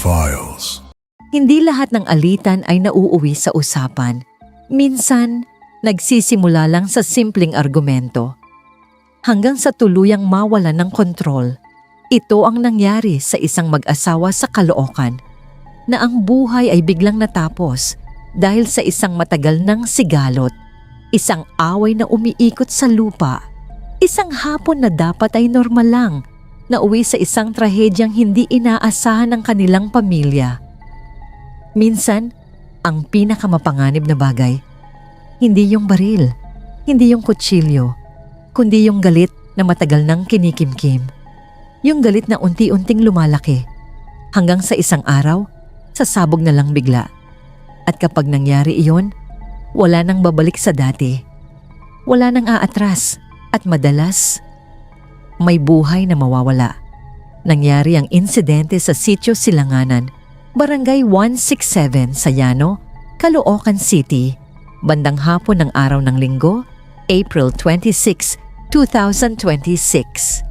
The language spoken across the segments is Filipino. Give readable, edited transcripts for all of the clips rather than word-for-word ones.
files. Hindi lahat ng alitan ay nauuwi sa usapan. Minsan, nagsisimula lang sa simpleng argumento. Hanggang sa tuluyang mawala ng kontrol. Ito ang nangyari sa isang mag-asawa sa Caloocan na ang buhay ay biglang natapos dahil sa isang matagal ng sigalot, isang away na umiikot sa lupa, isang hapon na dapat ay normal lang na uwi sa isang trahedyang hindi inaasahan ng kanilang pamilya. Minsan, ang pinakamapanganib na bagay, hindi yung baril, hindi yung kutsilyo, kundi yung galit na matagal nang kinikimkim. Yung galit na unti-unting lumalaki hanggang sa isang araw, sasabog na lang bigla. At kapag nangyari iyon, wala nang babalik sa dati. Wala nang aatras at madalas, may buhay na mawawala. Nangyari ang insidente sa Sitio Silanganan, Barangay 167 sa Llano, Caloocan City, bandang hapon ng araw ng Linggo, April 26, 2026.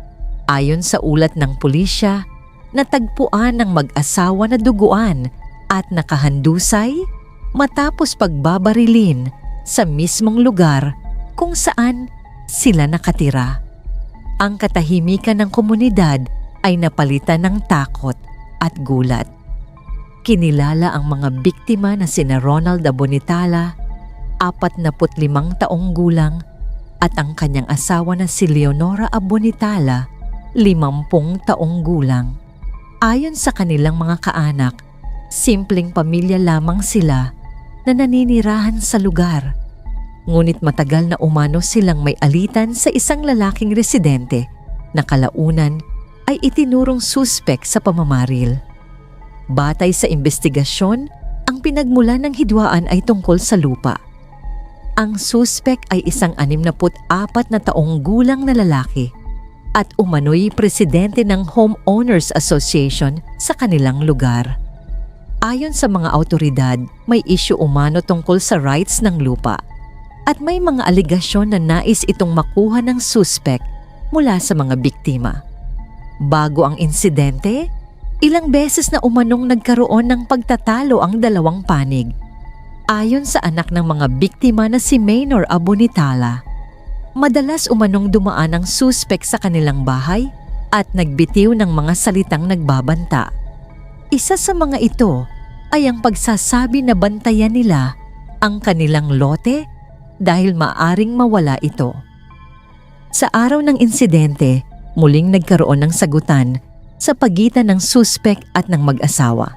Ayon sa ulat ng pulisya, natagpuan ng mag-asawa na duguan at nakahandusay matapos pagbabarilin sa mismong lugar kung saan sila nakatira. Ang katahimikan ng komunidad ay napalitan ng takot at gulat. Kinilala ang mga biktima na sina Ronald Abonitala, 45 taong gulang, at ang kanyang asawa na si Leonora Abonitala, 50 taong gulang. Ayon sa kanilang mga kaanak, simpleng pamilya lamang sila na naninirahan sa lugar. Ngunit matagal na umano silang may alitan sa isang lalaking residente na kalaunan ay itinurong suspek sa pamamaril. Batay sa investigasyon, ang pinagmulan ng hidwaan ay tungkol sa lupa. Ang suspek ay isang 64 na taong gulang na lalaki at umano'y presidente ng Homeowners Association sa kanilang lugar. Ayon sa mga autoridad, may issue umano tungkol sa rights ng lupa at may mga aligasyon na nais itong makuha ng suspek mula sa mga biktima. Bago ang insidente, ilang beses na umanong nagkaroon ng pagtatalo ang dalawang panig. Ayon sa anak ng mga biktima na si Maynor Abonitala, madalas umanong dumaan ang suspek sa kanilang bahay at nagbitiw ng mga salitang nagbabanta. Isa sa mga ito ay ang pagsasabi na bantayan nila ang kanilang lote dahil maaring mawala ito. Sa araw ng insidente, muling nagkaroon ng sagutan sa pagitan ng suspek at ng mag-asawa.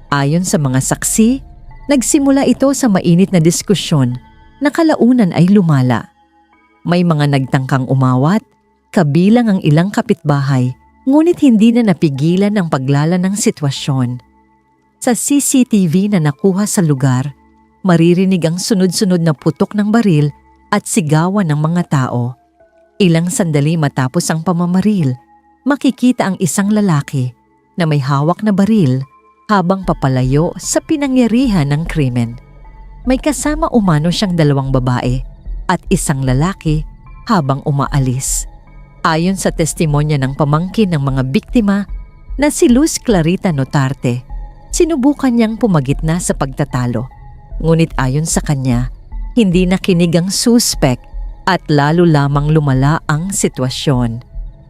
Ayon sa mga saksi, nagsimula ito sa mainit na diskusyon na kalaunan ay lumala. May mga nagtangkang umawat, kabilang ang ilang kapitbahay, ngunit hindi na napigilan ang paglala ng sitwasyon. Sa CCTV na nakuha sa lugar, maririnig ang sunod-sunod na putok ng baril at sigawan ng mga tao. Ilang sandali matapos ang pamamaril, makikita ang isang lalaki na may hawak na baril habang papalayo sa pinangyarihan ng krimen. May kasama umano siyang 2 babae at isang lalaki habang umaalis. Ayon sa testimonya ng pamangkin ng mga biktima na si Luz Clarita Notarte, sinubukan niyang pumagitna sa pagtatalo. Ngunit ayon sa kanya, hindi nakinig ang suspek at lalo lamang lumala ang sitwasyon.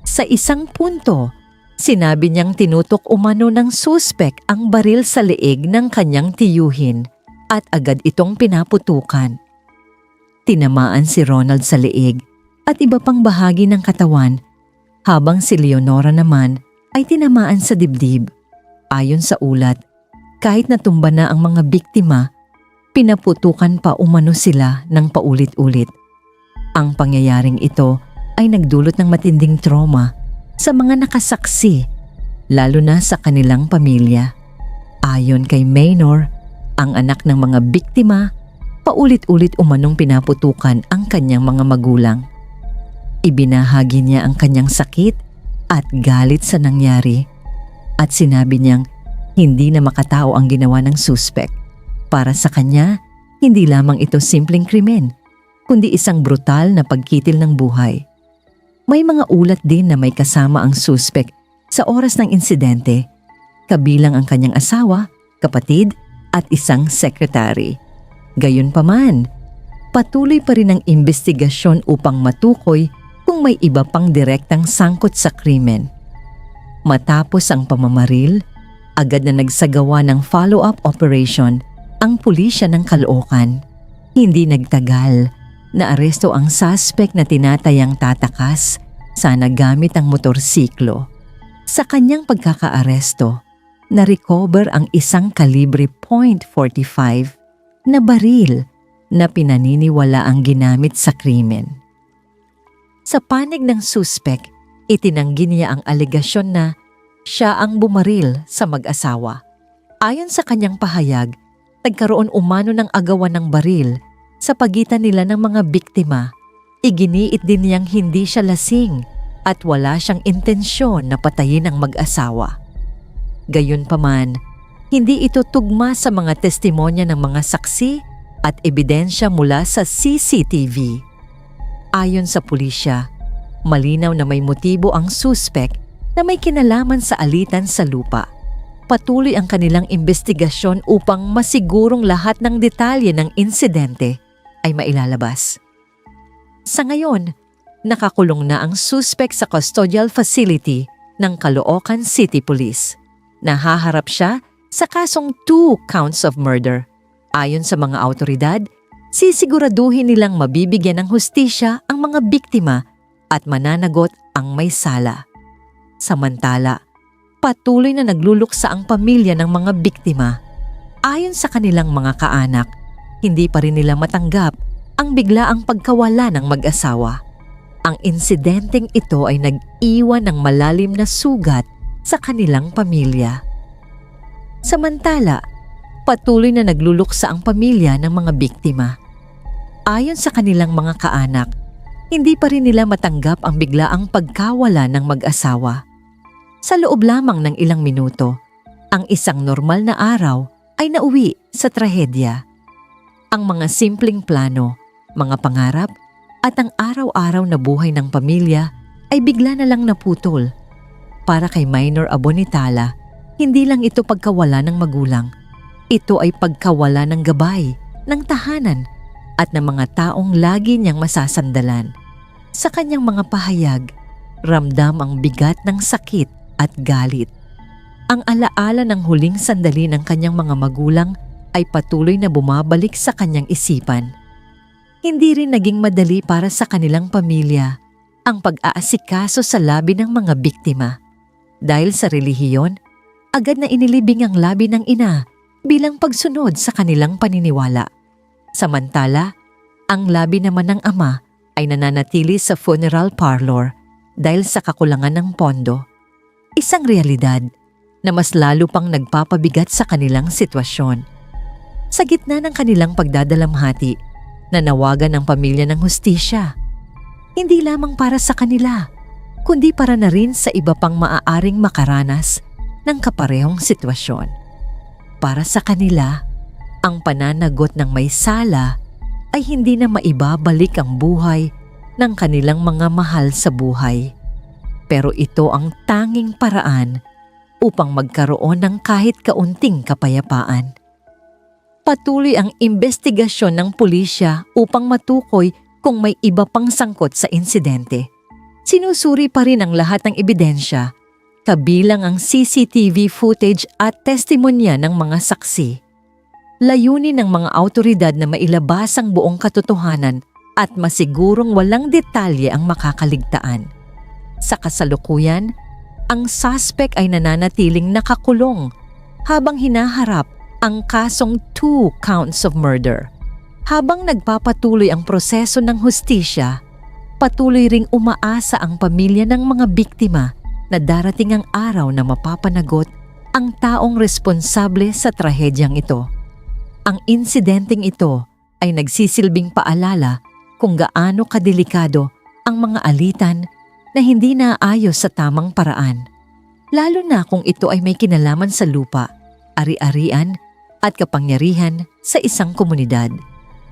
Sa isang punto, sinabi niyang tinutok umano ng suspek ang baril sa leeg ng kanyang tiyuhin at agad itong pinaputukan. Tinamaan si Ronald sa leeg at iba pang bahagi ng katawan, habang si Leonora naman ay tinamaan sa dibdib. Ayon sa ulat, kahit natumba na ang mga biktima, pinaputukan pa umano sila ng paulit-ulit. Ang pangyayaring ito ay nagdulot ng matinding trauma sa mga nakasaksi, lalo na sa kanilang pamilya. Ayon kay Maynor, ang anak ng mga biktima, paulit-ulit umanong pinaputukan ang kanyang mga magulang. Ibinahagi niya ang kanyang sakit at galit sa nangyari at sinabi niyang hindi na makatao ang ginawa ng suspek. Para sa kanya, hindi lamang ito simpleng krimen, kundi isang brutal na pagkitil ng buhay. May mga ulat din na may kasama ang suspek sa oras ng insidente, kabilang ang kanyang asawa, kapatid at isang sekretary. Gayunpaman, patuloy pa rin ang investigasyon upang matukoy kung may iba pang direktang sangkot sa krimen. Matapos ang pamamaril, agad na nagsagawa ng follow-up operation ang pulisya ng Caloocan. Hindi nagtagal, naaresto ang suspect na tinatayang tatakas, sana gamit ang motorsiklo. Sa kanyang pagkakaaresto, na-recover ang isang kalibre .45 na baril na pinaniniwala ang ginamit sa krimen. Sa panig ng suspect, itinanggi niya ang alegasyon na siya ang bumaril sa mag-asawa. Ayon sa kanyang pahayag, nagkaroon umano ng agawan ng baril sa pagitan nila ng mga biktima. Iginiit din niyang hindi siya lasing at wala siyang intensyon na patayin ang mag-asawa. Gayunpaman, hindi ito tugma sa mga testimonya ng mga saksi at ebidensya mula sa CCTV. Ayon sa pulisya, malinaw na may motibo ang suspect na may kinalaman sa alitan sa lupa. Patuloy ang kanilang investigasyon upang masigurong lahat ng detalye ng insidente ay mailalabas. Sa ngayon, nakakulong na ang suspect sa custodial facility ng Caloocan City Police. Nahaharap siya sa kasong 2 counts of murder. Ayon sa mga awtoridad, sisiguraduhin nilang mabibigyan ng hustisya ang mga biktima at mananagot ang may sala. Samantala, patuloy na nagluluksa ang pamilya ng mga biktima. Ayon sa kanilang mga kaanak, hindi pa rin nila matanggap ang biglaang pagkawala ng mag-asawa. Ang insidenteng ito ay nag-iwan ng malalim na sugat sa kanilang pamilya. Samantala, patuloy na nagluluksa ang pamilya ng mga biktima. Ayon sa kanilang mga kaanak, hindi pa rin nila matanggap ang biglaang pagkawala ng mag-asawa. Sa loob lamang ng ilang minuto, ang isang normal na araw ay nauwi sa trahedya. Ang mga simpleng plano, mga pangarap at ang araw-araw na buhay ng pamilya ay bigla na lang naputol. Para kay Minor Abonitala, hindi lang ito pagkawala ng magulang. Ito ay pagkawala ng gabay, ng tahanan at ng mga taong lagi niyang masasandalan. Sa kanyang mga pahayag, ramdam ang bigat ng sakit at galit. Ang alaala ng huling sandali ng kanyang mga magulang ay patuloy na bumabalik sa kanyang isipan. Hindi rin naging madali para sa kanilang pamilya ang pag-aasikaso sa labi ng mga biktima. Dahil sa relihiyon, agad na inilibing ang labi ng ina bilang pagsunod sa kanilang paniniwala. Samantala, ang labi naman ng ama ay nananatili sa funeral parlor dahil sa kakulangan ng pondo. Isang realidad na mas lalo pang nagpapabigat sa kanilang sitwasyon. Sa gitna ng kanilang pagdadalamhati, nanawagan ng pamilya ng hustisya. Hindi lamang para sa kanila, kundi para na rin sa iba pang maaaring makaranas ng kaparehong sitwasyon. Para sa kanila, ang pananagot ng may sala ay hindi na maibabalik ang buhay ng kanilang mga mahal sa buhay. Pero ito ang tanging paraan upang magkaroon ng kahit kaunting kapayapaan. Patuloy ang investigasyon ng pulisya upang matukoy kung may iba pang sangkot sa insidente. Sinusuri pa rin ang lahat ng ebidensya, kabilang ang CCTV footage at testimonya ng mga saksi. Layunin ng mga awtoridad na mailabas ang buong katotohanan at masigurong walang detalye ang makakaligtaan. Sa kasalukuyan, ang suspect ay nananatiling nakakulong habang hinaharap ang kasong 2 counts of murder. Habang nagpapatuloy ang proseso ng hustisya, patuloy ring umaasa ang pamilya ng mga biktima na darating ang araw na mapapanagot ang taong responsable sa trahedyang ito. Ang insidenteng ito ay nagsisilbing paalala kung gaano kadelikado ang mga alitan na hindi naayos sa tamang paraan, lalo na kung ito ay may kinalaman sa lupa, ari-arian at kapangyarihan sa isang komunidad.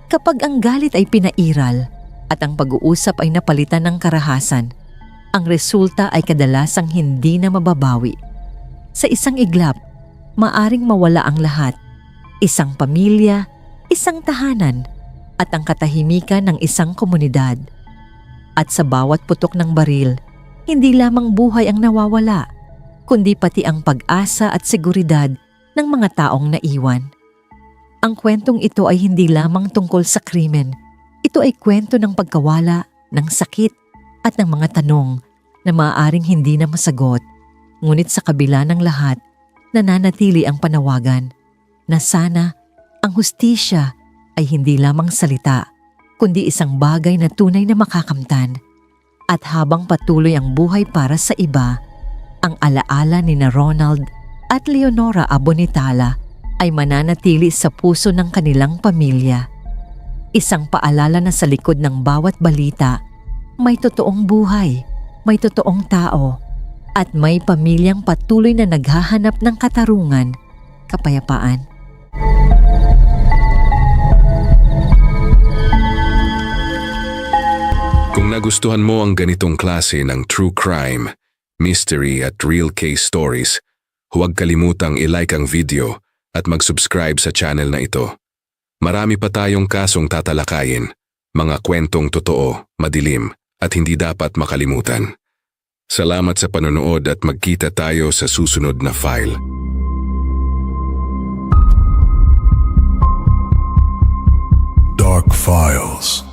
Kapag ang galit ay pinairal at ang pag-uusap ay napalitan ng karahasan, ang resulta ay kadalasang hindi na mababawi. Sa isang iglap, maaring mawala ang lahat. Isang pamilya, isang tahanan, at ang katahimikan ng isang komunidad. At sa bawat putok ng baril, hindi lamang buhay ang nawawala, kundi pati ang pag-asa at seguridad ng mga taong naiwan. Ang kwentong ito ay hindi lamang tungkol sa krimen. Ito ay kwento ng pagkawala, ng sakit, at ng mga tanong na maaaring hindi na masagot. Ngunit sa kabila ng lahat, nananatili ang panawagan na sana ang hustisya ay hindi lamang salita, kundi isang bagay na tunay na makakamtan. At habang patuloy ang buhay para sa iba, ang alaala ni na Ronald at Leonora Abonitala ay mananatili sa puso ng kanilang pamilya. Isang paalala na sa likod ng bawat balita, may totoong buhay, may totoong tao, at may pamilyang patuloy na naghahanap ng katarungan, kapayapaan. Kung nagustuhan mo ang ganitong klase ng true crime, mystery at real case stories, huwag kalimutang i-like ang video at mag-subscribe sa channel na ito. Marami pa tayong kasong tatalakayin, mga kwentong totoo, madilim at hindi dapat makalimutan. Salamat sa panonood at magkita tayo sa susunod na file. Dark Files.